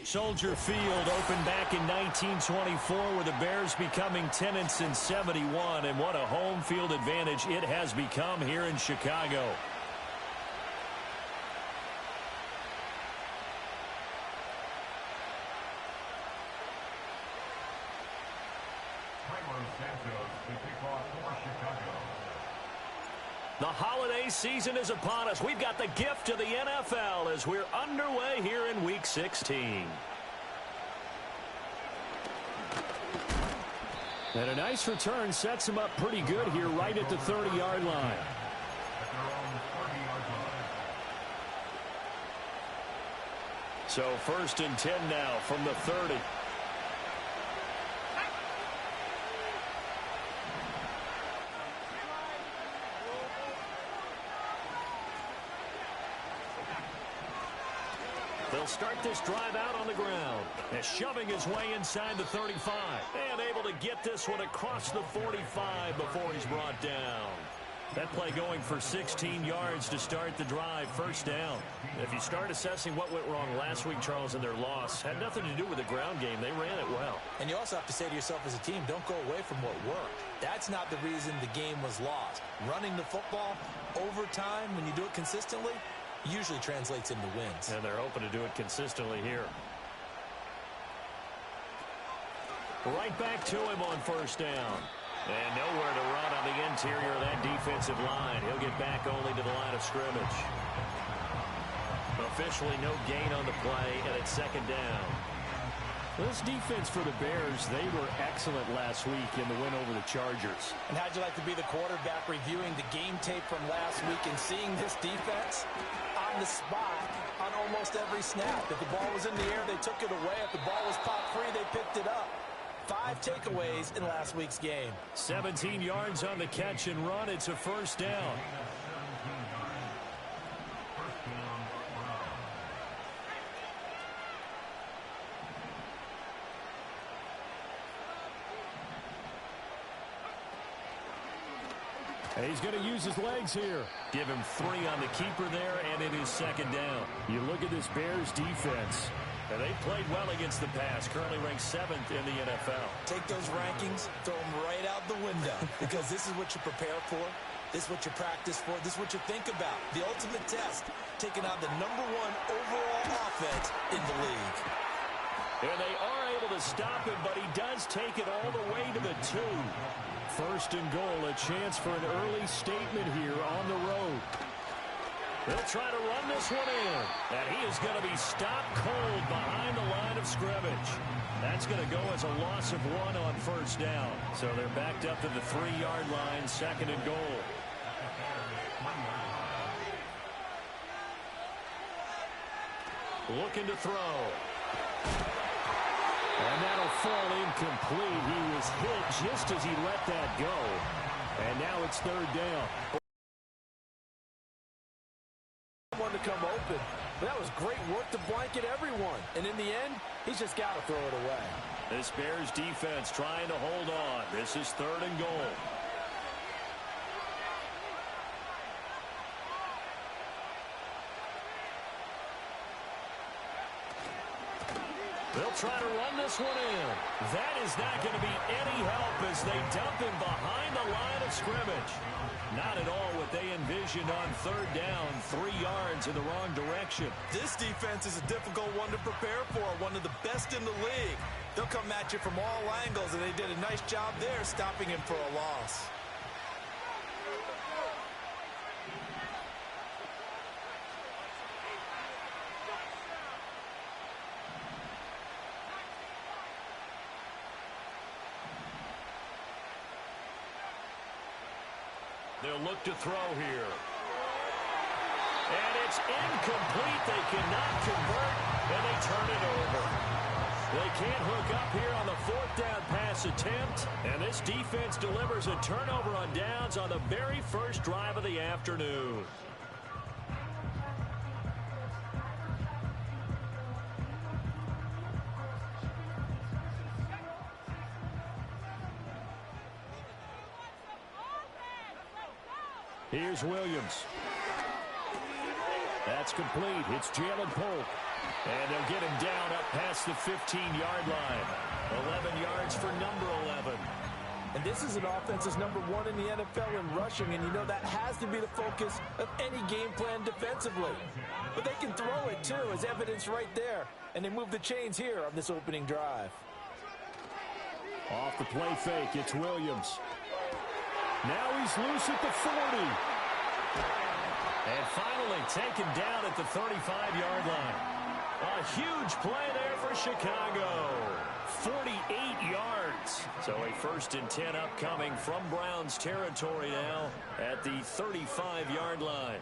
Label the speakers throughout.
Speaker 1: Soldier Field opened back in 1924 with the Bears becoming tenants in 71, and what a home field advantage it has become here in Chicago. The holiday season is upon us. We've got the gift of the NFL as we're underway here in Week 16. And a nice return sets him up pretty good here right at the 30-yard line. So 1st and 10 now from the 30. They'll start this drive out on the ground. And shoving his way inside the 35. And able to get this one across the 45 before he's brought down. That play going for 16 yards to start the drive. 1st down. If you start assessing what went wrong last week, Charles, in their loss, had nothing to do with the ground game. They ran it well. And you also have to say to yourself as a team, don't go away from what worked. That's not the reason the game was lost. Running the football over time, when you do it consistently, usually translates into wins. And they're hoping to do it consistently here. Right back to him on 1st down. And nowhere to run on the interior of that defensive line. He'll get back only to the line of scrimmage. Officially no gain on the play, and it's 2nd down. This defense for the Bears, they were excellent last week in the win over the Chargers. And how'd you like to be the quarterback reviewing the game tape from last week and seeing this defense on the spot on almost every snap? If the ball was in the air, they took it away. If the ball was popped free, they picked it up. 5 takeaways in last week's game. 17 yards on the catch and run. It's a 1st down. He's going to use his legs here. Give him 3 on the keeper there, and it is 2nd down. You look at this Bears defense, and they played well against the pass. Currently ranked 7th in the NFL. Take those rankings, throw them right out the window, because this is what you prepare for. This is what you practice for. This is what you think about. The ultimate test, taking on the #1 overall offense in the league. And they are able to stop him, but he does take it all the way to the 2. 1st and goal, a chance for an early statement here on the road. They'll try to run this one in, and he is going to be stopped cold behind the line of scrimmage. That's going to go as a loss of 1 on 1st down. So they're backed up to the 3-yard line, 2nd and goal. Looking to throw. And that'll fall incomplete. He was hit just as he let that go. And now it's 3rd down. One to come open. But that was great work to blanket everyone. And in the end, he's just got to throw it away. This Bears defense trying to hold on. This is 3rd and goal. They'll try to run this one in. That is not going to be any help as they dump him behind the line of scrimmage. Not at all what they envisioned on 3rd down, 3 yards in the wrong direction. This defense is a difficult one to prepare for, one of the best in the league. They'll come at you from all angles, and they did a nice job there stopping him for a loss. They'll look to throw here. And it's incomplete. They cannot convert, and they turn it over. They can't hook up here on the 4th down pass attempt, and this defense delivers a turnover on downs on the very first drive of the afternoon. Here's Williams. That's complete. It's Jalen Polk. And they'll get him down up past the 15-yard line. 11 yards for number 11.
Speaker 2: And this is an offense that's number 1 in the NFL in rushing, and you know that has to be the focus of any game plan defensively. But they can throw it, too, as evidence right there. And they move the chains here on this opening drive.
Speaker 1: Off the play fake, it's Williams. Now he's loose at the 40. And finally taken down at the 35-yard line. A huge play there for Chicago. 48 yards. So a 1st and 10 upcoming from Browns territory now at the 35-yard line.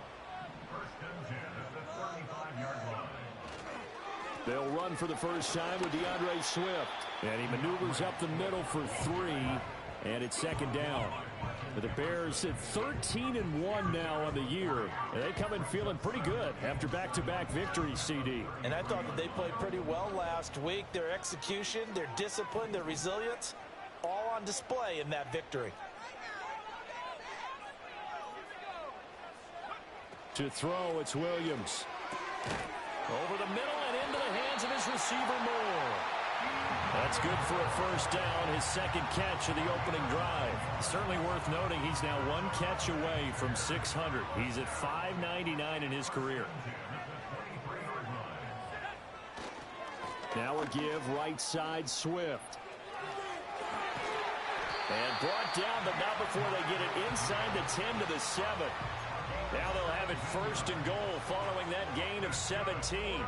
Speaker 1: They'll run for the first time with DeAndre Swift. And he maneuvers up the middle for 3. And it's 2nd down. The Bears at 13-1 now on the year. And they come in feeling pretty good after back-to-back victories, CD.
Speaker 2: And I thought that they played pretty well last week. Their execution, their discipline, their resilience, all on display in that victory.
Speaker 1: To throw, it's Williams. Over the middle and into the hands of his receiver, Moore. That's good for a first down, his 2nd catch of the opening drive. Certainly worth noting he's now 1 catch away from 600. He's at 599 in his career. Now a give right side Swift. And brought down, but not before they get it inside the 10 to the 7. Now they'll have it 1st and goal following that gain of 17.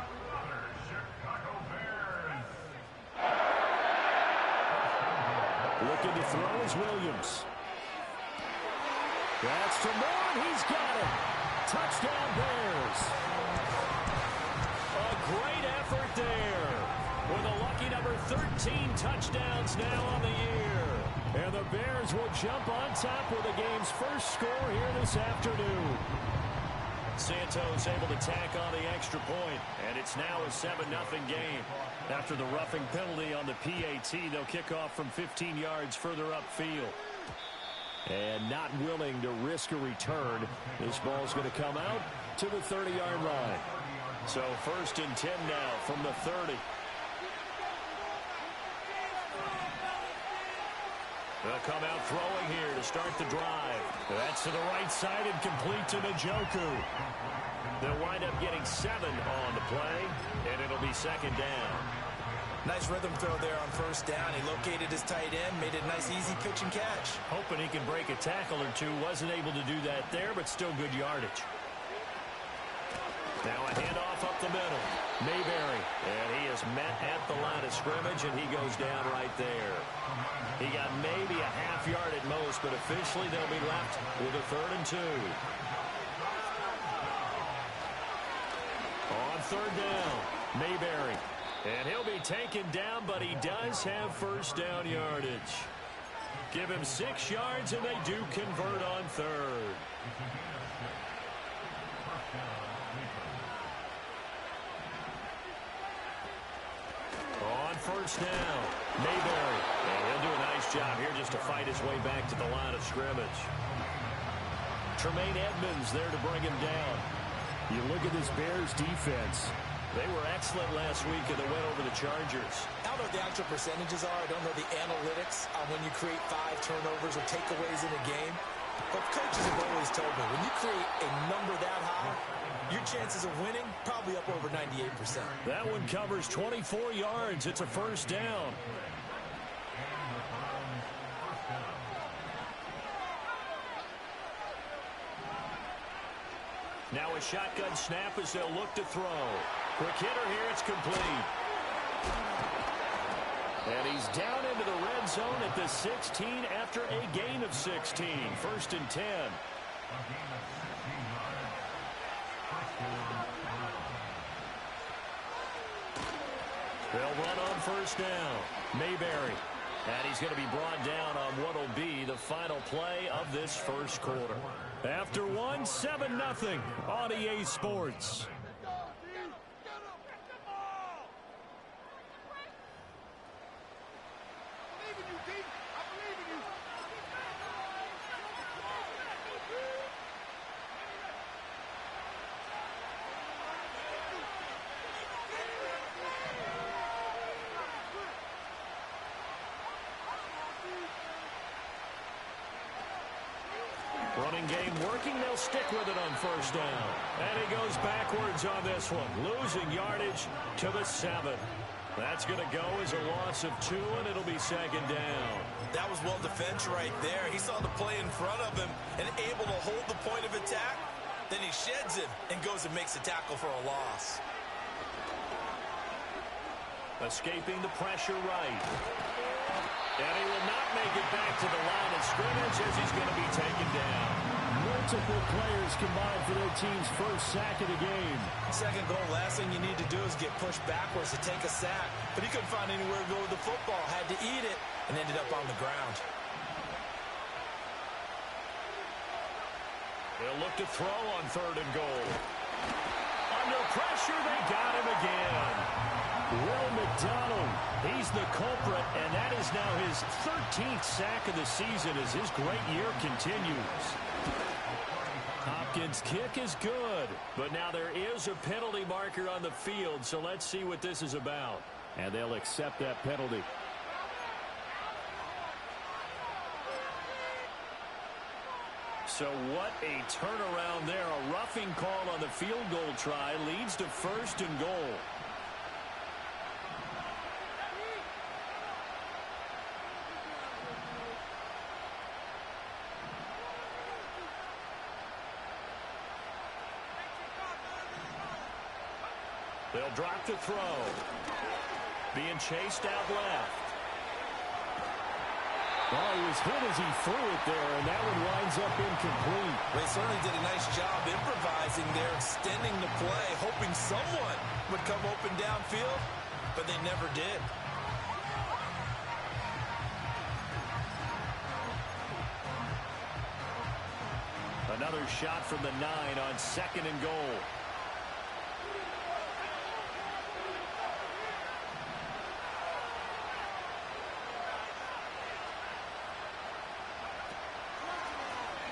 Speaker 1: Looking to throw is Williams. That's to Moore, and he's got it. Touchdown Bears. A great effort there. With a lucky number 13 touchdowns now on the year. And the Bears will jump on top with the game's first score here this afternoon. Santos able to tack on the extra point, and it's now a 7-0 game. After the roughing penalty on the PAT, they'll kick off from 15 yards further upfield. And not willing to risk a return, this ball's going to come out to the 30-yard line. So 1st and 10 now from the 30. They'll come out throwing here to start the drive. That's to the right side and complete to Njoku. They'll wind up getting 7 on the play, and it'll be 2nd down.
Speaker 2: Nice rhythm throw there on 1st down. He located his tight end, made it a nice easy pitch and catch.
Speaker 1: Hoping he can break a tackle or two. Wasn't able to do that there, but still good yardage. Now a handoff up the middle. Mayberry. And he is met at the line of scrimmage, and he goes down right there. He got maybe a half yard at most, but officially they'll be left with a 3rd and 2. On 3rd down, Mayberry. And he'll be taken down, but he does have 1st down yardage. Give him 6 yards, and they do convert on 3rd. On 1st down, Mayberry. And he'll do a nice job here just to fight his way back to the line of scrimmage. Tremaine Edmonds there to bring him down. You look at this Bears defense. They were excellent last week in the win over the Chargers.
Speaker 2: I don't know what the actual percentages are. I don't know the analytics on when you create 5 turnovers or takeaways in a game. But coaches have always told me, when you create a number that high, your chances of winning probably up over 98%.
Speaker 1: That one covers 24 yards. It's a 1st down. Now a shotgun snap as they'll look to throw. Quick hitter here, it's complete. And he's down into the red zone at the 16 after a gain of 16. 1st and 10. They'll run on 1st down. Mayberry. And he's going to be brought down on what will be the final play of this 1st quarter. After 1, 7-0 on EA Sports. Running game working. They'll stick with it on first down. And he goes backwards on this one, losing yardage to the 7. That's going to go as a loss of 2, and it'll be second down.
Speaker 2: That was well defense right there. He saw the play in front of him and able to hold the point of attack. Then he sheds it and goes and makes a tackle for a loss.
Speaker 1: Escaping the pressure right. And he will not make it back to the line of scrimmage as he's going to be taken down.
Speaker 3: Multiple players combined for their team's first sack of the game.
Speaker 2: Second goal, last thing you need to do is get pushed backwards to take a sack. But he couldn't find anywhere to go with the football. Had to eat it and ended up on the ground.
Speaker 1: They'll look to throw on 3rd and goal. Under pressure, they got him again.
Speaker 3: Will McDonald,
Speaker 1: he's the culprit, and that is now his 13th sack of the season as his great year continues. Hopkins' kick is good, but now there is a penalty marker on the field, so let's see what this is about.
Speaker 3: And they'll accept that penalty.
Speaker 1: So what a turnaround there. A roughing call on the field goal try leads to 1st and goal. They'll drop to throw. Being chased out left.
Speaker 3: Well, he was hit as he threw it there, and that one winds up incomplete.
Speaker 2: They certainly did a nice job improvising there, extending the play, hoping someone would come open downfield, but they never did.
Speaker 1: Another shot from the 9 on 2nd and goal.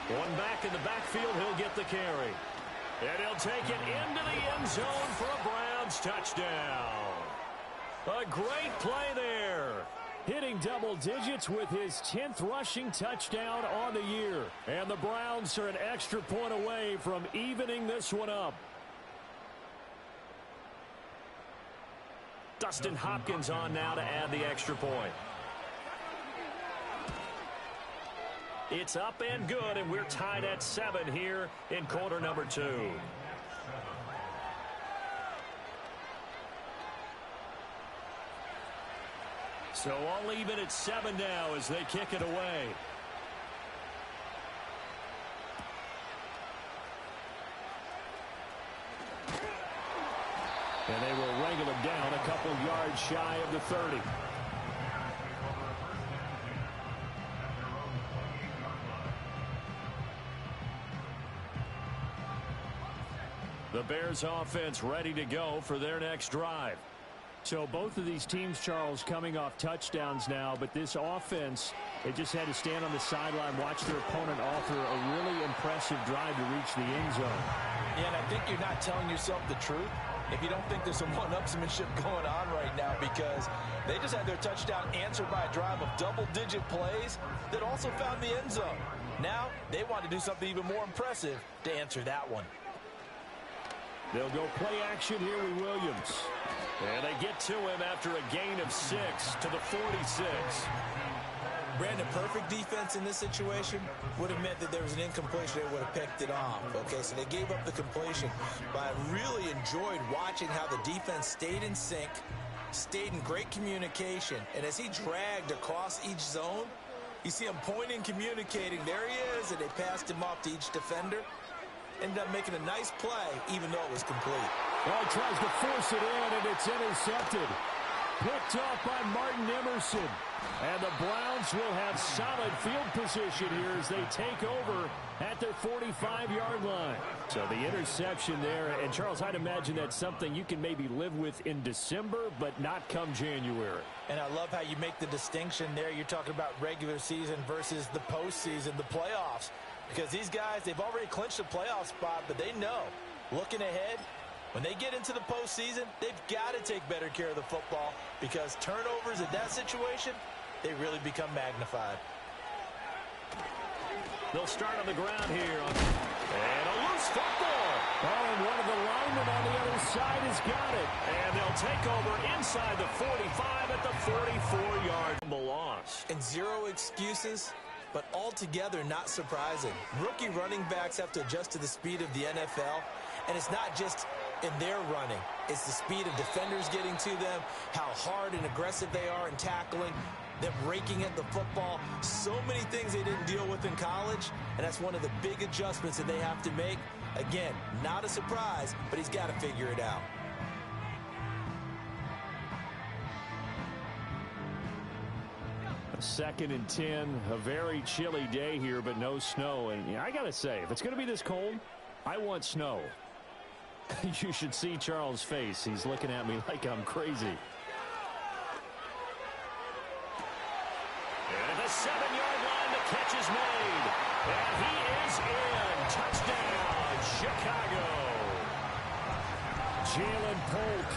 Speaker 1: One back in the backfield, he'll get the carry. And he'll take it into the end zone for a Browns touchdown. A great play there.
Speaker 3: Hitting double digits with his 10th rushing touchdown on the year. And the Browns are an extra point away from evening this one up.
Speaker 1: Dustin Hopkins on now to add the extra point. It's up and good, and we're tied at 7 here in quarter number 2. So all even at 7 now as they kick it away.
Speaker 3: And they will wrangle him down a couple yards shy of the 30.
Speaker 1: The Bears offense ready to go for their next drive.
Speaker 3: So both of these teams, Charles, coming off touchdowns now, but this offense, they just had to stand on the sideline, watch their opponent author a really impressive drive to reach the end zone.
Speaker 2: Yeah, and I think you're not telling yourself the truth if you don't think there's some one-upsmanship going on right now, because they just had their touchdown answered by a drive of double-digit plays that also found the end zone. Now they want to do something even more impressive to answer that one.
Speaker 3: They'll go play action here with Williams.
Speaker 1: And they get to him after a gain of 6 to the 46.
Speaker 2: Brandon, perfect defense in this situation would have meant that there was an incompletion. They would have picked it off. Okay, so they gave up the completion. But I really enjoyed watching how the defense stayed in sync, stayed in great communication. And as he dragged across each zone, you see him pointing, communicating. There he is, and they passed him off to each defender. Ended up making a nice play, even though it was complete.
Speaker 3: Well, he tries to force it in, and it's intercepted. Picked off by Martin Emerson. And the Browns will have solid field position here as they take over at their 45-yard line. So the interception there, and Charles, I'd imagine that's something you can maybe live with in December, but not come January.
Speaker 2: And I love how you make the distinction there. You're talking about regular season versus the postseason, the playoffs. Because these guys, they've already clinched a playoff spot, but they know, looking ahead, when they get into the postseason, they've got to take better care of the football, because turnovers in that situation, they really become magnified.
Speaker 1: They'll start on the ground here. And a loose football.
Speaker 3: Oh, and one of the linemen on the other side has got it.
Speaker 1: And they'll take over inside the 45 at the 44-yard loss.
Speaker 2: And zero excuses, but altogether not surprising. Rookie running backs have to adjust to the speed of the NFL, and it's not just in their running. It's the speed of defenders getting to them, how hard and aggressive they are in tackling, them raking at the football. So many things they didn't deal with in college, and that's one of the big adjustments that they have to make. Again, not a surprise, but he's got to figure it out.
Speaker 3: A 2nd and 10, a very chilly day here, but no snow. And I got to say, if it's going to be this cold, I want snow. You should see Charles' face. He's looking at me like I'm crazy.
Speaker 1: And at the 7-yard line, the catch is made. And he is in. Touchdown, Chicago.
Speaker 3: Jalen Polk,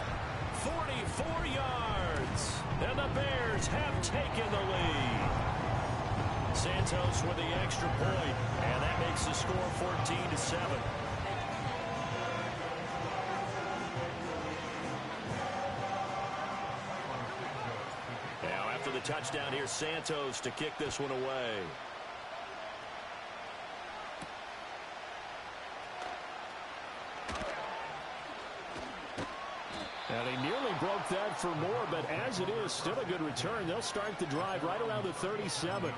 Speaker 1: 44 yards. And the Bears have taken the lead. Santos with the extra point. And that makes the score 14-7. After the touchdown here, Santos to kick this one away.
Speaker 3: Now they nearly broke that for more, but as it is, still a good return. They'll start the drive right around the 37.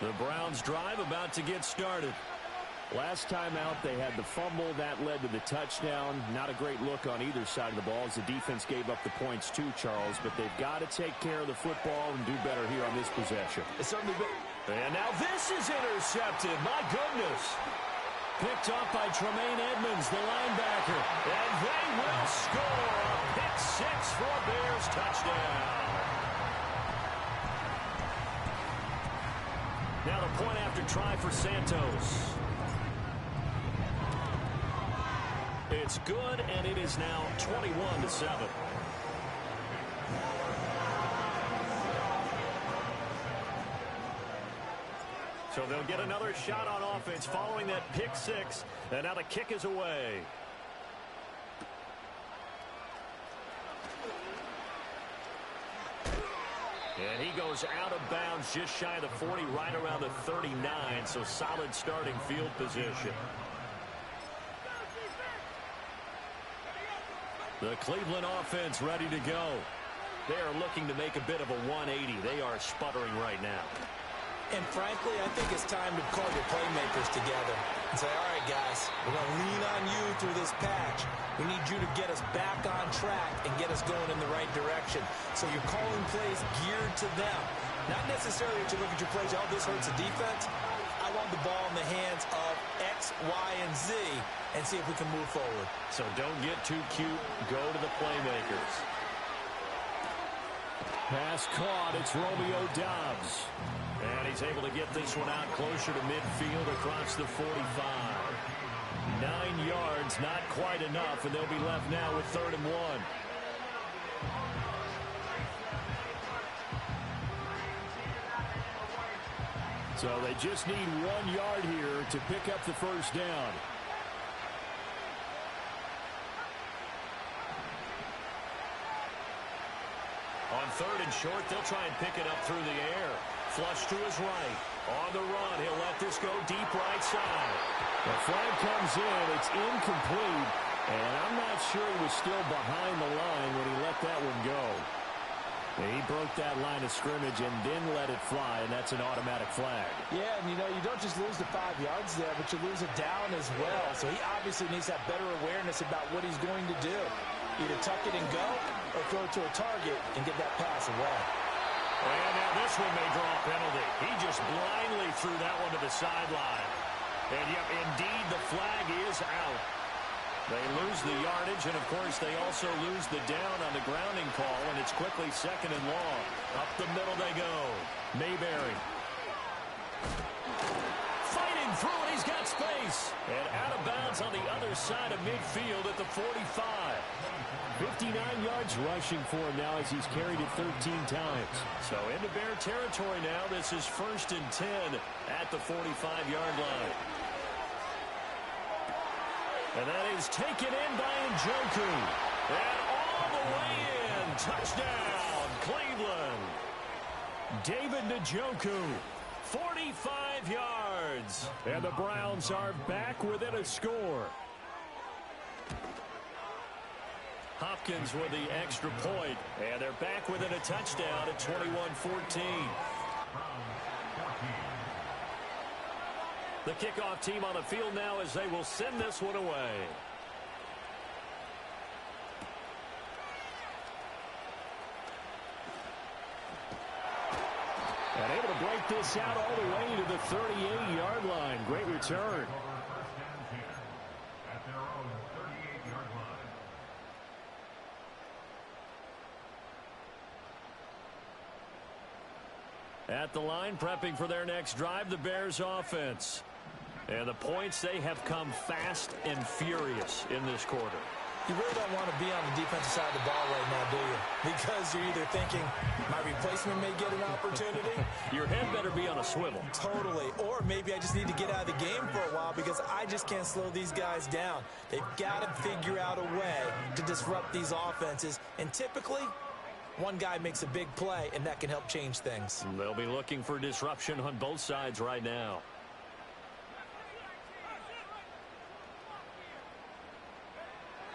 Speaker 1: The Browns drive about to get started.
Speaker 3: Last time out, they had the fumble. That led to the touchdown. Not a great look on either side of the ball as the defense gave up the points too, Charles. But they've got to take care of the football and do better here on this possession.
Speaker 2: It's certainly been.
Speaker 1: And now this is intercepted. My goodness. Picked up by Tremaine Edmonds, the linebacker. And they will score a pick six for a Bears touchdown. Now the point after try for Santos. It's good, and it is now 21-7. So they'll get another shot on offense following that pick six. And now the kick is away. And he goes out of bounds just shy of the 40, right around the 39. So solid starting field position. The Cleveland offense ready to go. They are looking to make a bit of a 180. They are sputtering right now.
Speaker 2: And frankly, I think it's time to call your playmakers together and say, all right, guys, we're going to lean on you through this patch. We need you to get us back on track and get us going in the right direction. So you're calling plays geared to them. Not necessarily that you look at your plays, oh, this hurts the defense. I want the ball in the hands of X, Y, and Z and see if we can move forward.
Speaker 1: So don't get too cute. Go to the playmakers.
Speaker 3: Pass caught. It's Romeo Doubs.
Speaker 1: And he's able to get this one out closer to midfield across the 45. 9 yards, not quite enough, and they'll be left now with 3rd and 1.
Speaker 3: So they just need 1 yard here to pick up the first down.
Speaker 1: On 3rd and short, they'll try and pick it up through the air. Flush to his right. On the run, he'll let this go deep right side.
Speaker 3: The flag comes in. It's incomplete. And I'm not sure he was still behind the line when he let that one go. He broke that line of scrimmage and then let it fly, and that's an automatic flag.
Speaker 2: Yeah, and you know, you don't just lose the 5 yards there, but you lose it down as well. So he obviously needs to have better awareness about what he's going to do. Either tuck it and go or throw it to a target and get that pass away.
Speaker 1: And now this one may draw a penalty. He just blindly threw that one to the sideline. And yep, indeed, the flag is out.
Speaker 3: They lose the yardage, and, of course, they also lose the down on the grounding call, and it's quickly 2nd and long. Up the middle they go. Mayberry. Fighting through it. He's got space. And out of bounds on the other side of midfield at the 45. 59 yards rushing for him now as he's carried it 13 times. So into Bear territory now. This is 1st and 10 at the 45-yard line. And that is taken in by Njoku. And all the way in. Touchdown, Cleveland. David Njoku, 45 yards. And the Browns are back within a score. Hopkins with the extra point. And they're back within a touchdown at 21-14. The kickoff team on the field now as they will send this one away. And able to break this out all the way to the 38-yard line. Great return. At the line, prepping for their next drive, the Bears offense. And the points, they have come fast and furious in this quarter.
Speaker 2: You really don't want to be on the defensive side of the ball right now, do you? Because you're either thinking, my replacement may get an opportunity.
Speaker 3: Your head better be on a swivel.
Speaker 2: Totally. Or maybe I just need to get out of the game for a while because I just can't slow these guys down. They've got to figure out a way to disrupt these offenses. And typically, one guy makes a big play, and that can help change things.
Speaker 3: They'll be looking for disruption on both sides right now.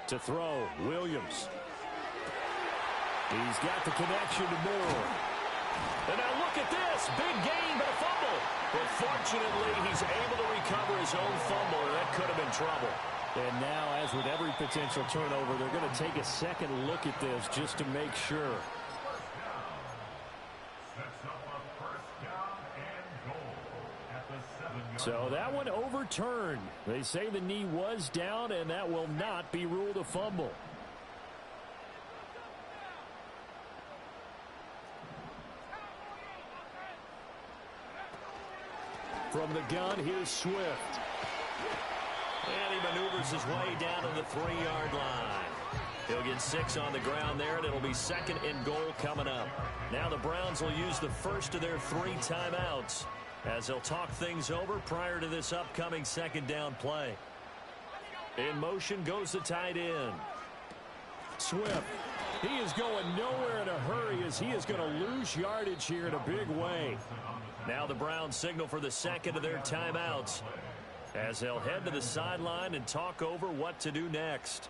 Speaker 3: To throw, Williams. He's got the connection to Moore. And now look at this. Big gain, but a fumble. But fortunately, he's able to recover his own fumble, and that could have been trouble. And now, as with every potential turnover, they're going to take a second look at this just to make sure. So that one overturned. They say the knee was down, and that will not be ruled a fumble. From the gun, here's Swift. And he maneuvers his way down to the 3-yard line. He'll get 6 on the ground there, and it'll be 2nd and goal coming up. Now the Browns will use the first of their 3 timeouts as they'll talk things over prior to this upcoming 2nd down play. In motion goes the tight end. Swift. He is going nowhere in a hurry as he is going to lose yardage here in a big way. Now the Browns signal for the 2nd of their timeouts as they'll head to the sideline and talk over what to do next.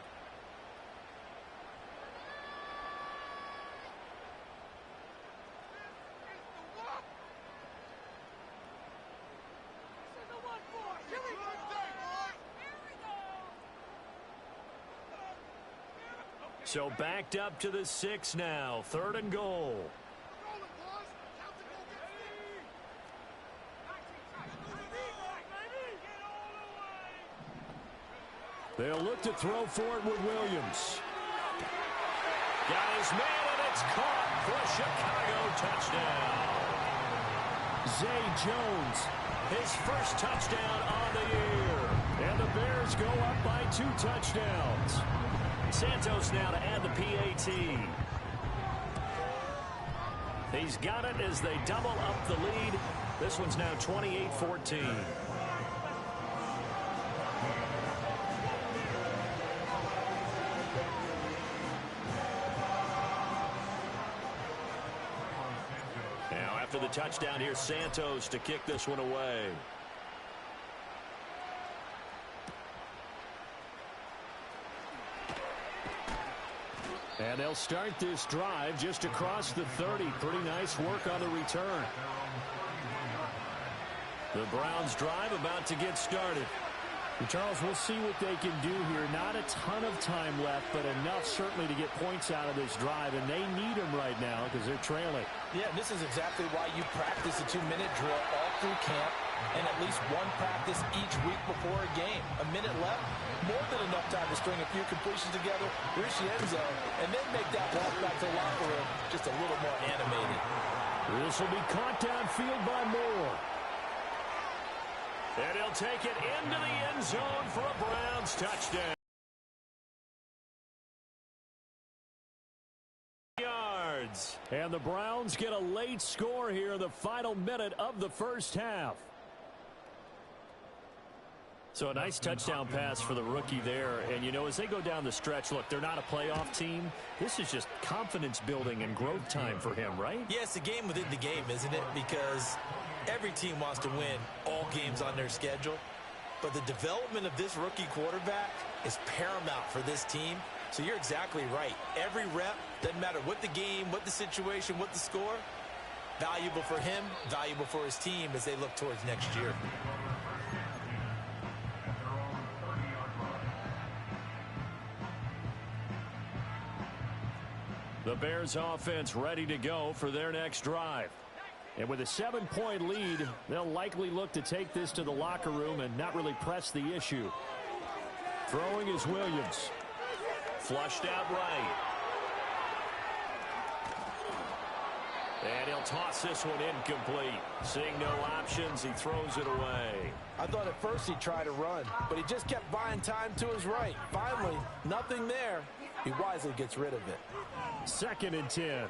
Speaker 3: So backed up to the 6 now. 3rd and goal. They'll look to throw for it with Williams. Got his man, and it's caught for a Chicago touchdown. Zay Jones, his first touchdown on the year. And the Bears go up by 2 touchdowns. Santos now to add the PAT. He's got it as they double up the lead. This one's now 28-14. Now after the touchdown, here's Santos to kick this one away. And they'll start this drive just across the 30. Pretty nice work on the return. The Browns drive about to get started. And Charles, we'll see what they can do here. Not a ton of time left, but enough certainly to get points out of this drive. And they need them right now because they're trailing.
Speaker 2: Yeah, this is exactly why you practice a 2-minute drill all through camp. and at least one practice each week before a game. A minute left, more than enough time to string a few completions together, reach the end zone, and then make that walk back to the locker room just a little more animated.
Speaker 3: This will be caught downfield by Moore. And he'll take it into the end zone for a Browns touchdown. Yards. And the Browns get a late score here in the final minute of the first half. So a nice touchdown pass for the rookie there. And, you know, as they go down the stretch, look, they're not a playoff team. This is just confidence building and growth time for him, right?
Speaker 2: Yeah, it's a game within the game, isn't it? Because every team wants to win all games on their schedule. But the development of this rookie quarterback is paramount for this team. So you're exactly right. Every rep, doesn't matter what the game, what the situation, what the score, valuable for him, valuable for his team as they look towards next year.
Speaker 3: The Bears offense ready to go for their next drive. And with a 7-point lead, they'll likely look to take this to the locker room and not really press the issue. Throwing is Williams. Flushed out right. And he'll toss this one incomplete. Seeing no options, he throws it away.
Speaker 2: I thought at first he'd try to run, but he just kept buying time to his right. Finally, nothing there. He wisely gets rid of it.
Speaker 3: 2nd and 10.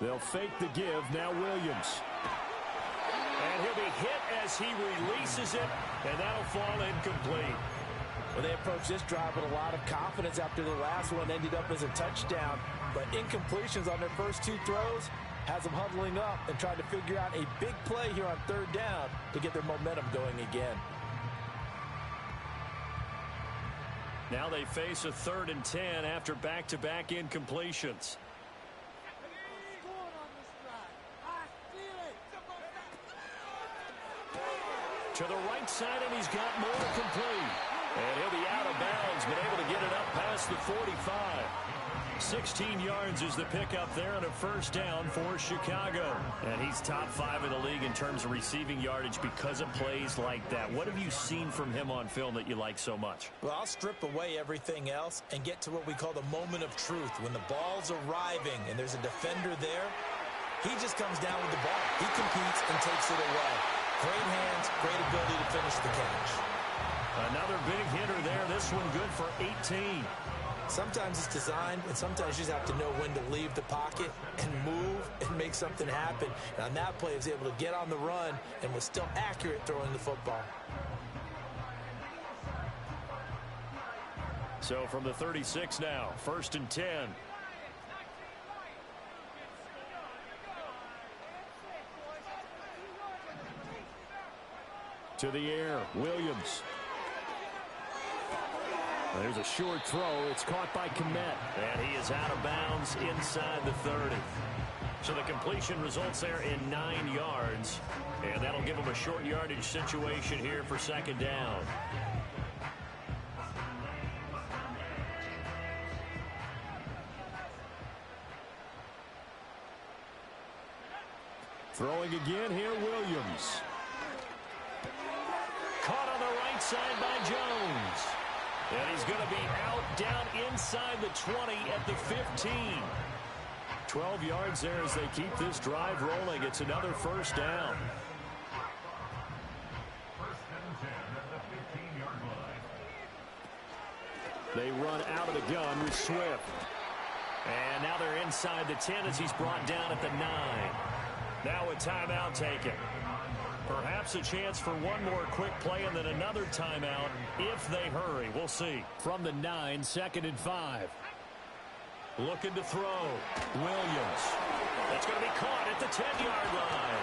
Speaker 3: They'll fake the give. Now Williams. And he'll be hit as he releases it, and that'll fall incomplete.
Speaker 2: Well, they approached this drive with a lot of confidence after the last one ended up as a touchdown. But incompletions on their first 2 throws has them huddling up and trying to figure out a big play here on 3rd down to get their momentum going again.
Speaker 3: Now they face a 3rd and 10 after back-to-back incompletions. To the right side, and he's got more complete. And he'll be out of bounds, but able to get it up past the 45. 16 yards is the pickup there on a 1st down for Chicago. And he's top 5 in the league in terms of receiving yardage because of plays like that. What have you seen from him on film that you like so much?
Speaker 2: Well, I'll strip away everything else and get to what we call the moment of truth. When the ball's arriving and there's a defender there, he just comes down with the ball. He competes and takes it away. Great hands, great ability to finish the catch.
Speaker 3: Another big hitter there. This one good for 18.
Speaker 2: Sometimes it's designed, and sometimes you just have to know when to leave the pocket and move and make something happen. And on that play, he was able to get on the run and was still accurate throwing the football.
Speaker 3: So from the 36 now, 1st and 10. To the air, Williams. There's a short throw. It's caught by Kmet. And he is out of bounds inside the 30. So the completion results there in 9 yards. And that'll give him a short yardage situation here for 2nd down. Throwing again here, Williams. Caught on the right side by Jones. And he's going to be out down inside the 20 at the 15. 12 yards there as they keep this drive rolling. It's another 1st down. They run out of the gun with Swift. And now they're inside the 10 as he's brought down at the 9. Now a timeout taken. Perhaps a chance for one more quick play and then another timeout if they hurry. We'll see. From the 9, 2nd and 5. Looking to throw. Williams. That's going to be caught at the 10-yard line.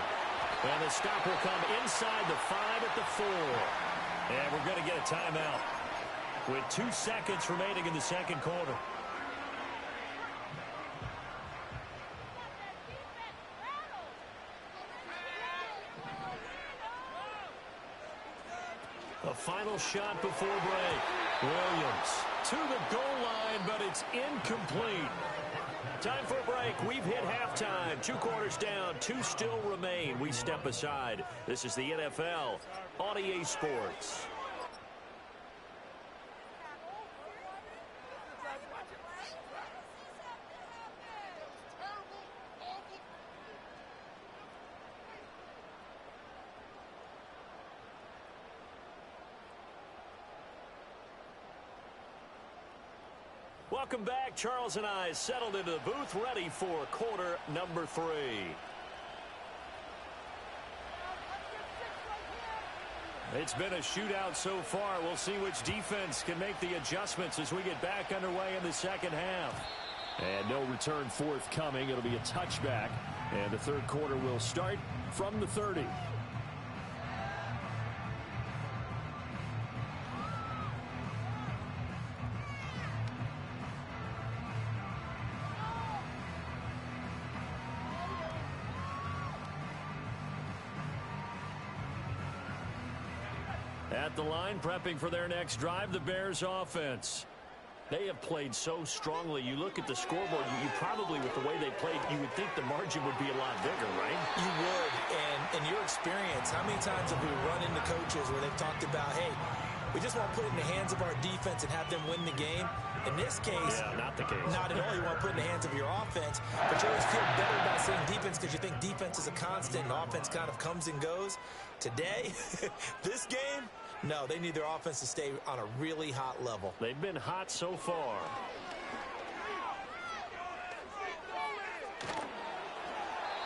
Speaker 3: And the stop will come inside the 5 at the 4. And we're going to get a timeout with 2 seconds remaining in the 2nd quarter. A final shot before break. Williams to the goal line, but it's incomplete. Time for a break. We've hit halftime. 2 quarters down. 2 still remain. We step aside. This is the NFL on EA Sports. Welcome back. Charles and I settled into the booth, ready for quarter number 3. It's been a shootout so far. We'll see which defense can make the adjustments as we get back underway in the second half. And no return forthcoming. It'll be a touchback. And the third quarter will start from the 30. At the line, prepping for their next drive, the Bears offense. They have played so strongly. You look at the scoreboard, you probably, with the way they played, you would think the margin would be a lot bigger, right?
Speaker 2: You would. And in your experience, how many times have we run into coaches where they've talked about, hey, we just want to put it in the hands of our defense and have them win the game? In this case,
Speaker 3: not the case.
Speaker 2: Not at all. You want to put it in the hands of your offense, but you always feel better about saying defense because you think defense is a constant and offense kind of comes and goes. Today, this game, no, they need their offense to stay on a really hot level.
Speaker 3: They've been hot so far.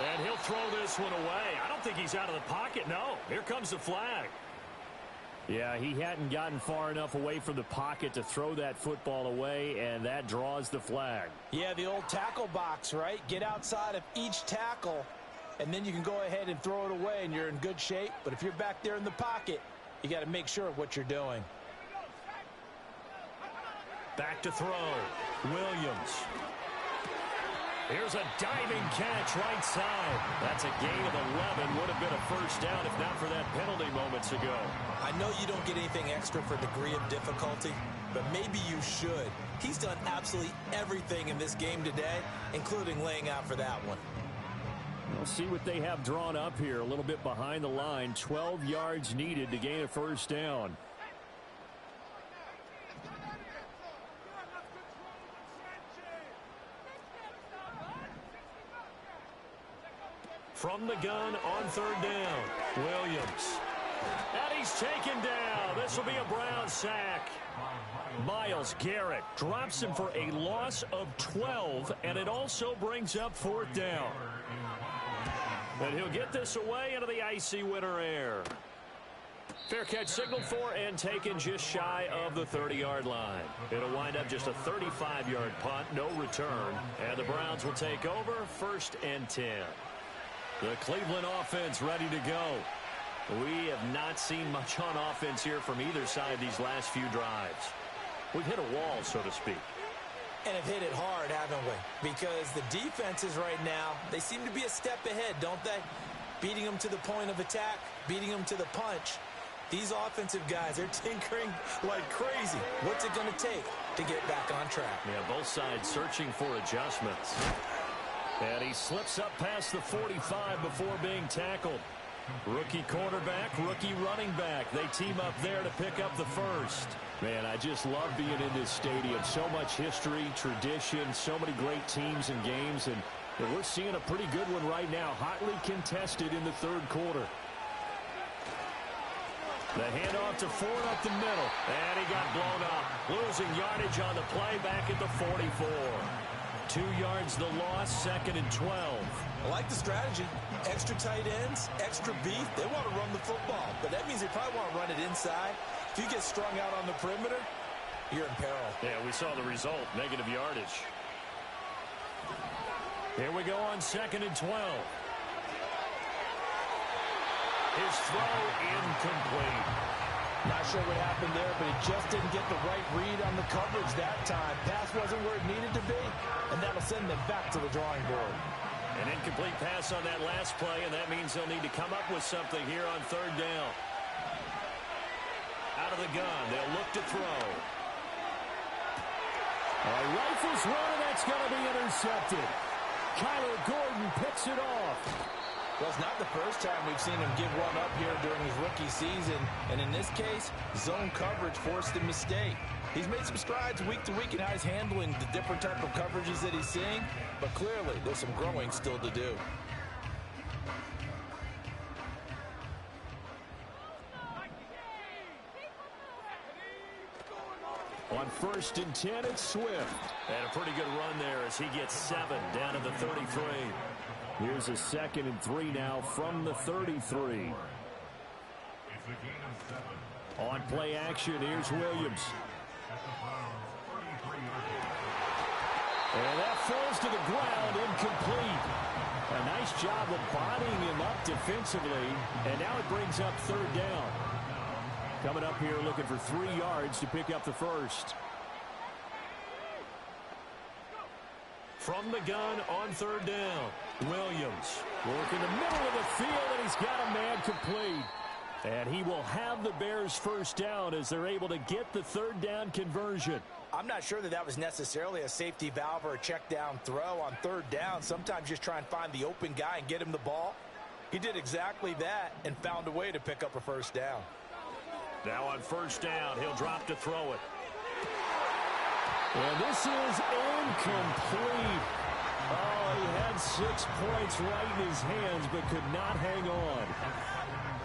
Speaker 3: And he'll throw this one away. I don't think he's out of the pocket. No, here comes the flag. Yeah, he hadn't gotten far enough away from the pocket to throw that football away, and that draws the flag.
Speaker 2: Yeah, the old tackle box, right? Get outside of each tackle, and then you can go ahead and throw it away, and you're in good shape. But if you're back there in the pocket, you got to make sure of what you're doing.
Speaker 3: Back to throw. Williams. Here's a diving catch right side. That's a gain of 11. Would have been a first down if not for that penalty moments ago.
Speaker 2: I know you don't get anything extra for degree of difficulty, but maybe you should. He's done absolutely everything in this game today, including laying out for that one.
Speaker 3: We'll see what they have drawn up here. A little bit behind the line. 12 yards needed to gain a first down. From the gun on third down, Williams. And he's taken down. This will be a Brown sack. Myles Garrett drops him for a loss of 12, and it also brings up fourth down. And he'll get this away into the icy winter air. Fair catch signaled for and taken just shy of the 30-yard line. It'll wind up just a 35-yard punt, no return. And the Browns will take over, 1st and 10. The Cleveland offense ready to go. We have not seen much on offense here from either side these last few drives. We've hit a wall, so to speak.
Speaker 2: And have hit it hard, haven't we? Because the defenses right now, they seem to be a step ahead, don't they? Beating them to the point of attack, beating them to the punch. These offensive guys, they're tinkering like crazy. What's it going to take to get back on track?
Speaker 3: Yeah, both sides searching for adjustments. And he slips up past the 45 before being tackled. Rookie quarterback, rookie running back. They team up there to pick up the first. Man, I just love being in this stadium. So much history, tradition, so many great teams and games. And we're seeing a pretty good one right now. Hotly contested in the third quarter. The handoff to Ford up the middle. And he got blown up. Losing yardage on the play back at the 44. 2 yards the loss, 2nd and 12.
Speaker 2: I like the strategy. Extra tight ends, extra beef. They want to run the football, but that means they probably want to run it inside. If you get strung out on the perimeter, you're in peril.
Speaker 3: Yeah, we saw the result, negative yardage. Here we go on 2nd and 12. His throw incomplete.
Speaker 2: Not sure what happened there, but he just didn't get the right read on the coverage that time. Pass wasn't where it needed to be, and that'll send them back to the drawing board.
Speaker 3: An incomplete pass on that last play, and that means they'll need to come up with something here on third down. Out of the gun, they'll look to throw. Rifles one, and that's going to be intercepted. Kyler Gordon picks it off.
Speaker 2: Well, it's not the first time we've seen him give one up here during his rookie season. And in this case, zone coverage forced a mistake. He's made some strides week to week in how he's handling the different type of coverages that he's seeing. But clearly, there's some growing still to do.
Speaker 3: On 1st and 10, it's Swift.
Speaker 1: And a pretty good run there as he gets 7 down to the 33.
Speaker 3: Here's a 2nd and 3 now from the 33. On play action, here's Williams. And that falls to the ground, incomplete. A nice job of bodying him up defensively. And now it brings up 3rd down. Coming up here looking for 3 yards to pick up the first.
Speaker 1: From the gun on 3rd down, Williams.
Speaker 3: Work in the middle of the field, and he's got a man complete. And he will have the Bears first down as they're able to get the 3rd down conversion.
Speaker 2: I'm not sure that was necessarily a safety valve or a check down throw on 3rd down. Sometimes just try and find the open guy and get him the ball. He did exactly that and found a way to pick up a first down.
Speaker 1: Now on 1st down, he'll drop to throw it.
Speaker 3: And this is incomplete. Oh, he had 6 points right in his hands, but could not hang on.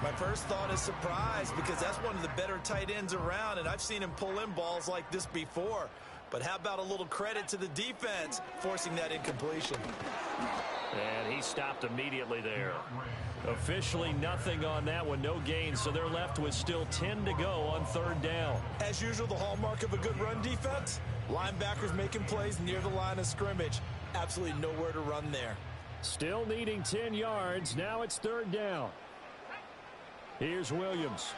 Speaker 2: My first thought is surprise, because that's one of the better tight ends around, and I've seen him pull in balls like this before. But how about a little credit to the defense forcing that incompletion?
Speaker 1: And he stopped immediately there. Officially nothing on that one, no gain, so they're left with still 10 to go on 3rd down.
Speaker 2: As usual, the hallmark of a good run defense, linebackers making plays near the line of scrimmage. Absolutely nowhere to run there.
Speaker 3: Still needing 10 yards. Now it's 3rd down. Here's Williams.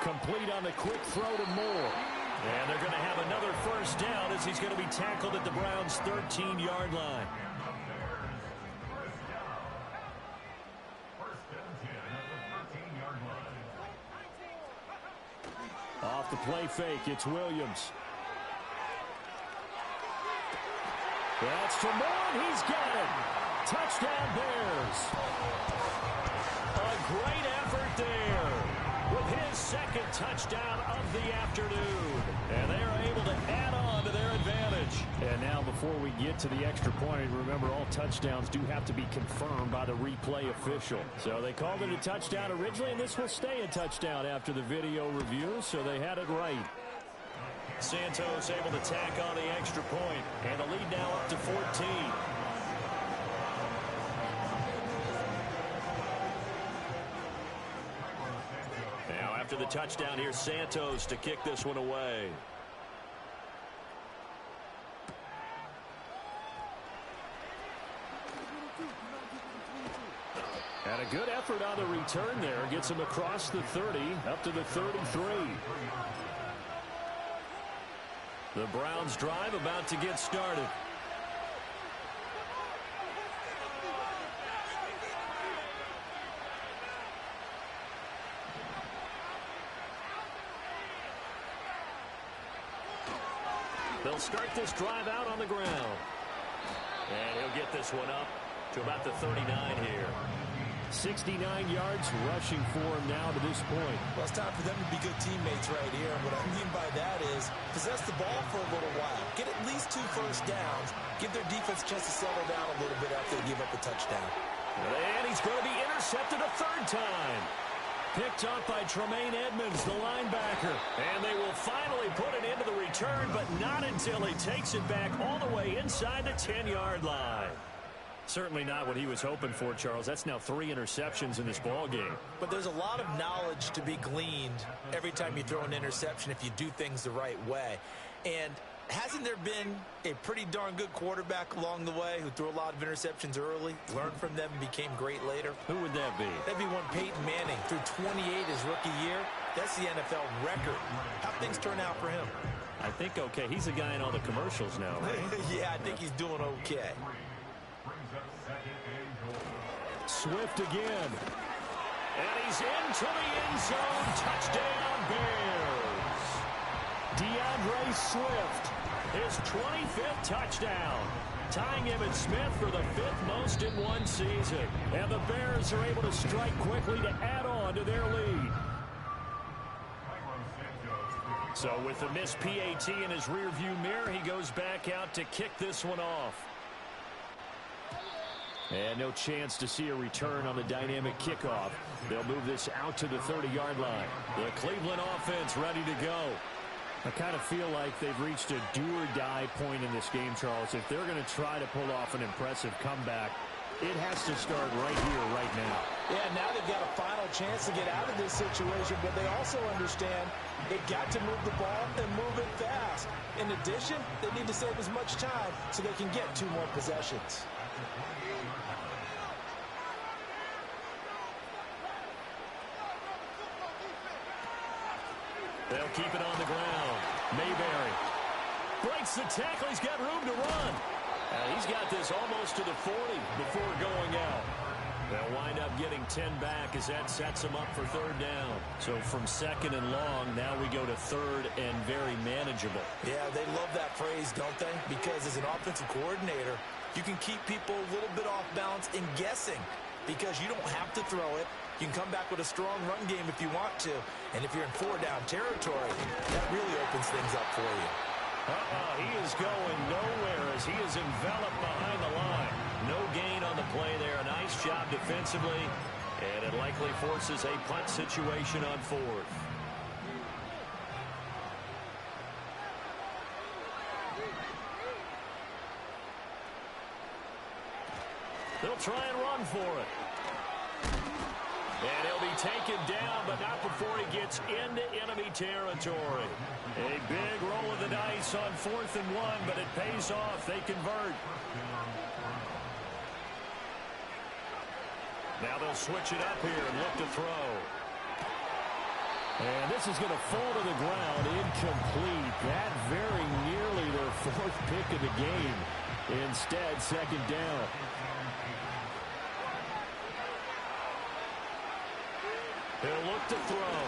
Speaker 3: Complete on the quick throw to Moore.
Speaker 1: And they're going to have another first down as he's going to be tackled at the Browns' 13-yard line.
Speaker 3: Off the play fake, it's Williams. That's to Moore, he's got it. Touchdown Bears.
Speaker 1: A great effort there with his 2nd touchdown of the afternoon. And they are able to add on to their advantage.
Speaker 3: And now before we get to the extra point, remember all touchdowns do have to be confirmed by the replay official. So they called it a touchdown originally, and this will stay a touchdown after the video review, so they had it right.
Speaker 1: Santos able to tack on the extra point, and the lead now up to 14. Now after the touchdown, here's Santos to kick this one away.
Speaker 3: And a good effort on the return there. Gets him across the 30, up to the 33.
Speaker 1: The Browns drive about to get started. They'll start this drive out on the ground. And he'll get this one up to about the 39 here.
Speaker 3: 69 yards rushing for him now to this point.
Speaker 2: Well, it's time for them to be good teammates right here. And what I mean by that is possess the ball for a little while. Get at least 2 first downs. Give their defense a chance to settle down a little bit after they give up a touchdown.
Speaker 1: And he's going to be intercepted a 3rd time.
Speaker 3: Picked up by Tremaine Edmonds, the linebacker.
Speaker 1: And they will finally put it into the return, but not until he takes it back all the way inside the 10-yard line.
Speaker 3: Certainly not what he was hoping for, Charles. That's now 3 interceptions in this ball game.
Speaker 2: But there's a lot of knowledge to be gleaned every time you throw an interception if you do things the right way. And hasn't there been a pretty darn good quarterback along the way who threw a lot of interceptions early, learned from them, and became great later?
Speaker 3: Who would that be?
Speaker 2: That'd be one Peyton Manning. Threw 28 his rookie year. That's the NFL record. How'd things turn out for him?
Speaker 3: I think okay. He's a guy in all the commercials now, right?
Speaker 2: Yeah, I think he's doing okay.
Speaker 3: Swift again.
Speaker 1: And he's into the end zone. Touchdown, Bears.
Speaker 3: DeAndre Swift his 25th touchdown, tying Emmitt Smith for the 5th most in one season. And the Bears are able to strike quickly to add on to their lead. So with the missed PAT in his rearview mirror, he goes back out to kick this one off. And no chance to see a return on the dynamic kickoff. They'll move this out to the 30-yard line. The Cleveland offense ready to go. I kind of feel like they've reached a do-or-die point in this game, Charles. If they're going to try to pull off an impressive comeback, it has to start right here, right now.
Speaker 2: Yeah, now they've got a final chance to get out of this situation, but they also understand they've got to move the ball and move it fast. In addition, they need to save as much time so they can get 2 more possessions.
Speaker 3: They'll keep it on the ground. Mayberry breaks the tackle. He's got room to run. He's got this almost to the 40 before going out. They'll wind up getting 10 back as that sets them up for 3rd down. So from 2nd and long, now we go to 3rd and very manageable.
Speaker 2: Yeah, they love that phrase, don't they? Because as an offensive coordinator, you can keep people a little bit off balance and guessing because you don't have to throw it. You can come back with a strong run game if you want to. And if you're in 4-down territory, that really opens things up for you.
Speaker 3: He is going nowhere as he is enveloped behind the line. No gain on the play there. Nice job defensively. And it likely forces a punt situation on 4th. They'll try and run for it. And he'll be taken down, but not before he gets into enemy territory. A big roll of the dice on 4th and 1, but it pays off. They convert. Now they'll switch it up here and look to throw. And this is going to fall to the ground incomplete. That very nearly their 4th pick of the game. Instead, 2nd down. He'll look to throw.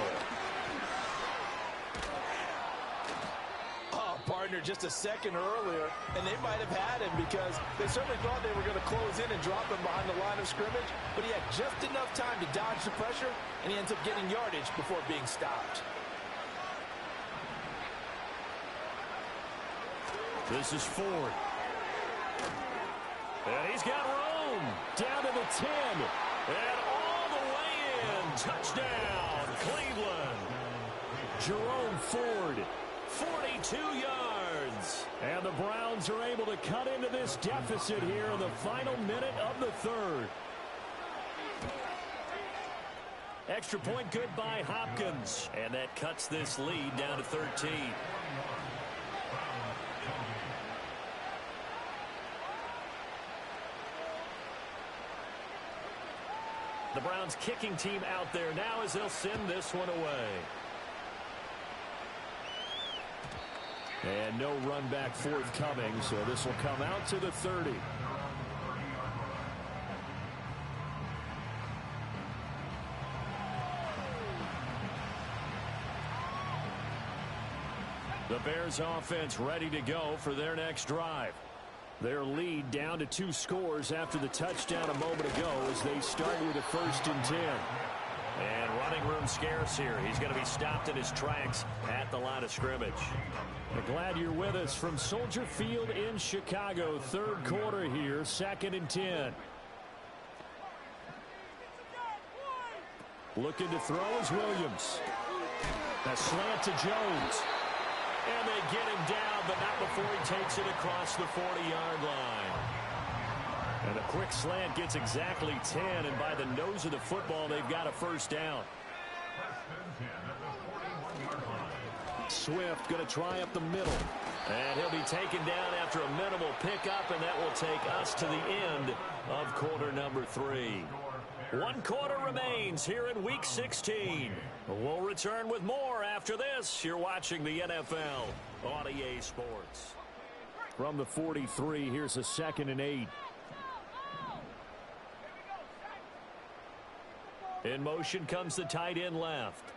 Speaker 2: Oh, partner, just a second earlier, and they might have had him because they certainly thought they were going to close in and drop him behind the line of scrimmage, but he had just enough time to dodge the pressure, and he ends up getting yardage before being stopped.
Speaker 3: This is Ford. And he's got room down to the 10. And all the way in. Touchdown, Cleveland. Jerome Ford, 42 yards. And the Browns are able to cut into this deficit here in the final minute of the 3rd. Extra point good by Hopkins. And that cuts this lead down to 13. The Browns kicking team out there now as they'll send this one away. And no run back forthcoming, so this will come out to the 30. The Bears offense ready to go for their next drive. Their lead down to 2 scores after the touchdown a moment ago as they start with a 1st and 10. And running room scarce here. He's going to be stopped in his tracks at the line of scrimmage. We're glad you're with us from Soldier Field in Chicago. 3rd quarter here, 2nd and 10. Looking to throw is Williams. A slant to Jones. And they get him down, but not before he takes it across the 40-yard line. And a quick slant gets exactly 10, and by the nose of the football, they've got a 1st down. Swift going to try up the middle. And he'll be taken down after a minimal pickup, and that will take us to the end of quarter number 3. 1 quarter remains here in Week 16. We'll return with more after this. You're watching the NFL on EA Sports. From the 43, here's a 2nd and 8. In motion comes the tight end left.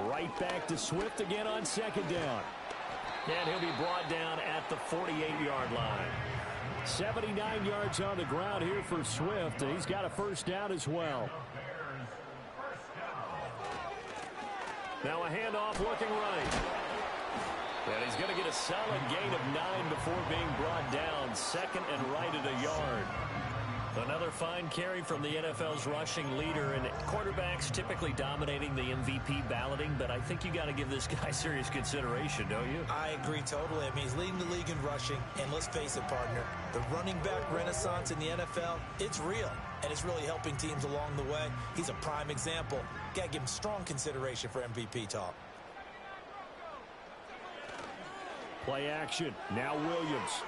Speaker 3: Right back to Swift again on 2nd down.
Speaker 1: And he'll be brought down at the 48-yard line.
Speaker 3: 79 yards on the ground here for Swift, and he's got a first down as well. Now a handoff looking right. And he's going to get a solid gain of 9 before being brought down. Second and right at a yard. Another fine carry from the NFL's rushing leader, and quarterbacks typically dominating the MVP balloting, but I think you got to give this guy serious consideration, don't you?
Speaker 2: I agree totally. I mean, he's leading the league in rushing, and let's face it, partner, the running back renaissance in the NFL, it's real, and it's really helping teams along the way. He's a prime example. Got to give him strong consideration for MVP talk.
Speaker 3: Play action. Now Williams.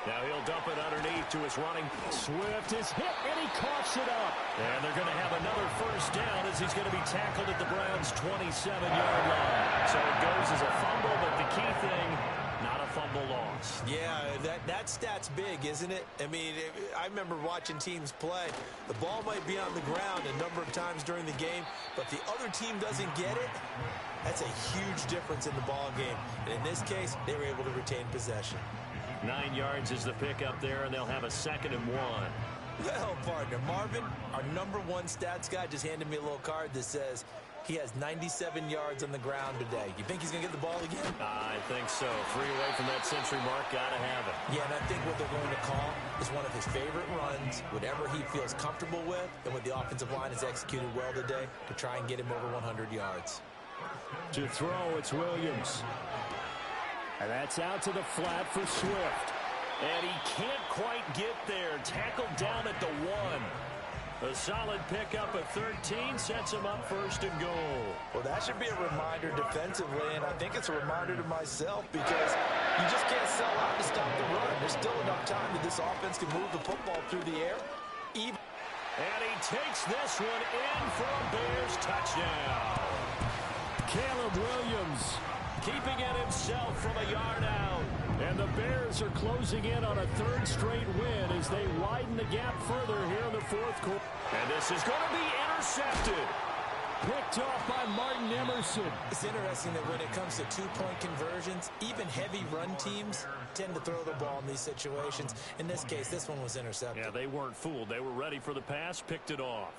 Speaker 1: Now he'll dump it underneath to his running.
Speaker 3: Swift is hit, and he coughs it up.
Speaker 1: And they're going to have another first down as he's going to be tackled at the Browns' 27-yard line. So it goes as a fumble, but the key thing, not a fumble loss.
Speaker 2: Yeah, that stat's big, isn't it? I mean, I remember watching teams play. The ball might be on the ground a number of times during the game, but if the other team doesn't get it, that's a huge difference in the ball game. And in this case, they were able to retain possession.
Speaker 1: 9 yards is the pickup there, and they'll have a 2nd and 1.
Speaker 2: Well, partner, Marvin, our #1 stats guy, just handed me a little card that says he has 97 yards on the ground today. You think he's going to get the ball again?
Speaker 1: I think so. 3 away from that century mark. Got to have it.
Speaker 2: Yeah, and I think what they're going to call is one of his favorite runs, whatever he feels comfortable with, and what the offensive line has executed well today to try and get him over 100 yards.
Speaker 3: To throw, it's Williams. And that's out to the flat for Swift.
Speaker 1: And he can't quite get there. Tackled down at the 1. A solid pickup of 13 sets him up 1st and goal.
Speaker 2: Well, that should be a reminder defensively, and I think it's a reminder to myself because you just can't sell out to stop the run. There's still enough time that this offense can move the football through the air.
Speaker 1: And he takes this one in for a Bears touchdown.
Speaker 3: Caleb Williams
Speaker 1: keeping it himself from a yard out.
Speaker 3: And the Bears are closing in on a 3rd straight win as they widen the gap further here in the 4th quarter.
Speaker 1: And this is going to be intercepted.
Speaker 3: Picked off by Martin Emerson.
Speaker 2: It's interesting that when it comes to 2-point conversions, even heavy run teams tend to throw the ball in these situations. In this case, this one was intercepted.
Speaker 1: Yeah, they weren't fooled. They were ready for the pass, picked it off.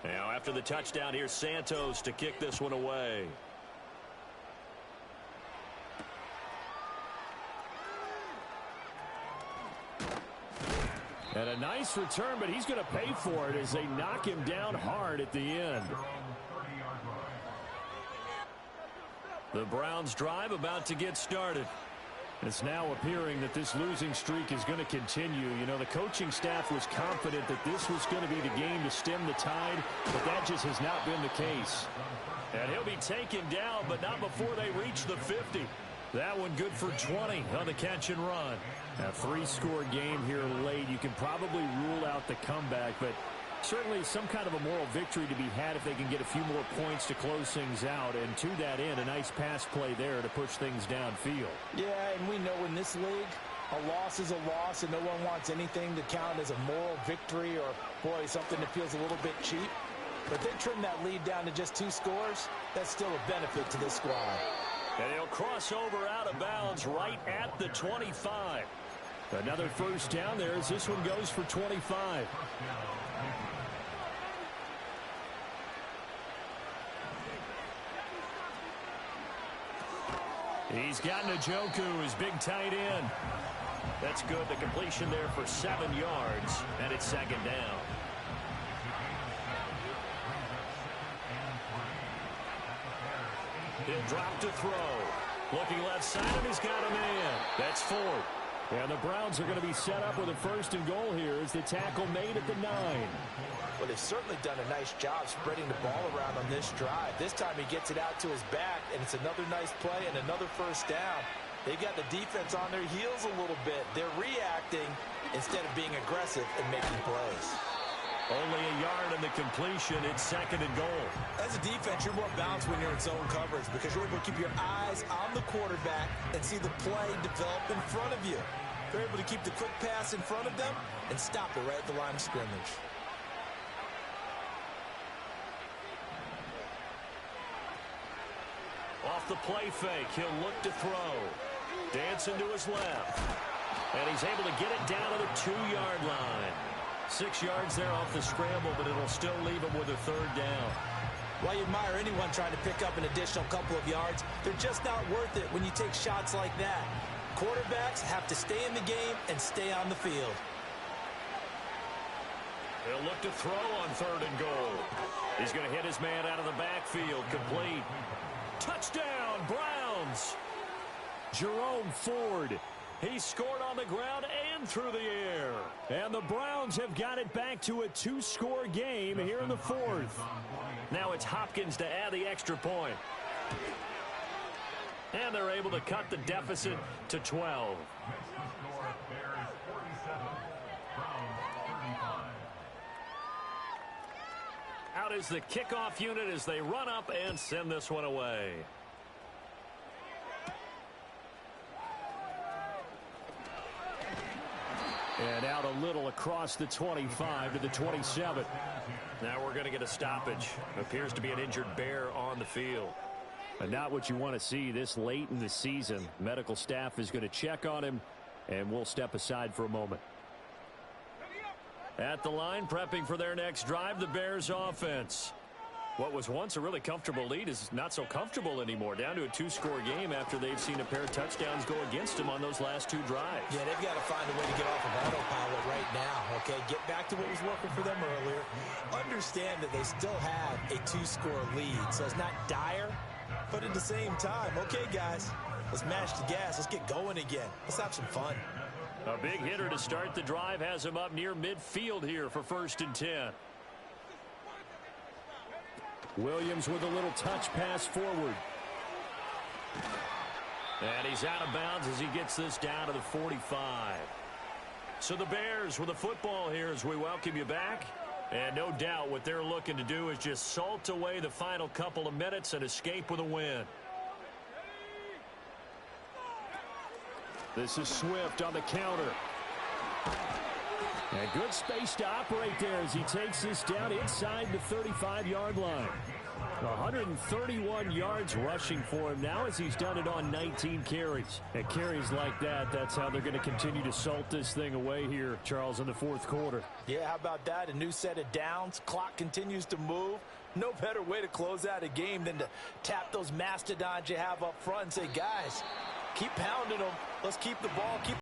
Speaker 1: Now after the touchdown, here's Santos to kick this one away.
Speaker 3: And a nice return, but he's going to pay for it as they knock him down hard at the end.
Speaker 1: The Browns drive about to get started.
Speaker 3: It's now appearing that this losing streak is going to continue. You know, the coaching staff was confident that this was going to be the game to stem the tide, but that just has not been the case.
Speaker 1: And he'll be taken down, but not before they reach the 50. That one good for 20 on the catch and run.
Speaker 3: A 3-score game here late. You can probably rule out the comeback, but certainly some kind of a moral victory to be had if they can get a few more points to close things out. And to that end, a nice pass play there to push things downfield.
Speaker 2: Yeah, and we know in this league, a loss is a loss, and no one wants anything to count as a moral victory or, boy, something that feels a little bit cheap. But they trim that lead down to just 2 scores. That's still a benefit to this squad.
Speaker 1: And he'll cross over out of bounds right at the 25.
Speaker 3: Another first down there as this one goes for 25.
Speaker 1: He's got Njoku, his big tight end. That's good. The completion there for 7 yards, and it's 2nd down. He'll drop to throw. Looking left side, and he's got a man. That's 4.
Speaker 3: And the Browns are going to be set up with a 1st and goal here as the tackle made at the 9.
Speaker 2: Well, they've certainly done a nice job spreading the ball around on this drive. This time he gets it out to his back, and it's another nice play and another first down. They've got the defense on their heels a little bit. They're reacting instead of being aggressive and making plays.
Speaker 1: Only a yard in the completion. It's 2nd and goal.
Speaker 2: As a defense, you're more balanced when you're in zone coverage because you're able to keep your eyes on the quarterback and see the play develop in front of you. They're able to keep the quick pass in front of them and stop it right at the line of scrimmage.
Speaker 1: Off the play fake, he'll look to throw. Dancing to his left. And he's able to get it down to the 2-yard line. 6 yards there off the scramble, but it'll still leave him with a 3rd down.
Speaker 2: While you admire anyone trying to pick up an additional couple of yards, they're just not worth it when you take shots like that. Quarterbacks have to stay in the game and stay on the field.
Speaker 1: He'll look to throw on 3rd and goal. He's going to hit his man out of the backfield, complete. Touchdown, Browns! Jerome Ford. He scored on the ground and through the air.
Speaker 3: And the Browns have got it back to a 2-score game here in the 4th.
Speaker 1: Now it's Hopkins to add the extra point. And they're able to cut the deficit to 12. Out is the kickoff unit as they run up and send this one away.
Speaker 3: And out a little across the 25 to the 27.
Speaker 1: Now we're going to get a stoppage. Appears to be an injured Bear on the field.
Speaker 3: And not what you want to see this late in the season. Medical staff is going to check on him, and we'll step aside for a moment.
Speaker 1: At the line, prepping for their next drive, the Bears offense. What was once a really comfortable lead is not so comfortable anymore. Down to a 2-score game after they've seen a pair of touchdowns go against them on those last 2 drives.
Speaker 2: Yeah, they've got to find a way to get off of autopilot right now, okay? Get back to what was working for them earlier. Understand that they still have a 2-score lead, so it's not dire, but at the same time, okay, guys, let's mash the gas. Let's get going again. Let's have some fun.
Speaker 1: A big hitter to start the drive has him up near midfield here for 1st and 10.
Speaker 3: Williams with a little touch pass forward.
Speaker 1: And he's out of bounds as he gets this down to the 45. So the Bears with the football here as we welcome you back. And no doubt what they're looking to do is just salt away the final couple of minutes and escape with a win.
Speaker 3: This is Swift on the counter. And good space to operate there as he takes this down inside the 35-yard line. 131 yards rushing for him now as he's done it on 19 carries. And carries like that, that's how they're going to continue to salt this thing away here, Charles, in the 4th quarter.
Speaker 2: Yeah, how about that? A new set of downs. Clock continues to move. No better way to close out a game than to tap those mastodons you have up front and say, guys, keep pounding them. Let's keep the ball. Keep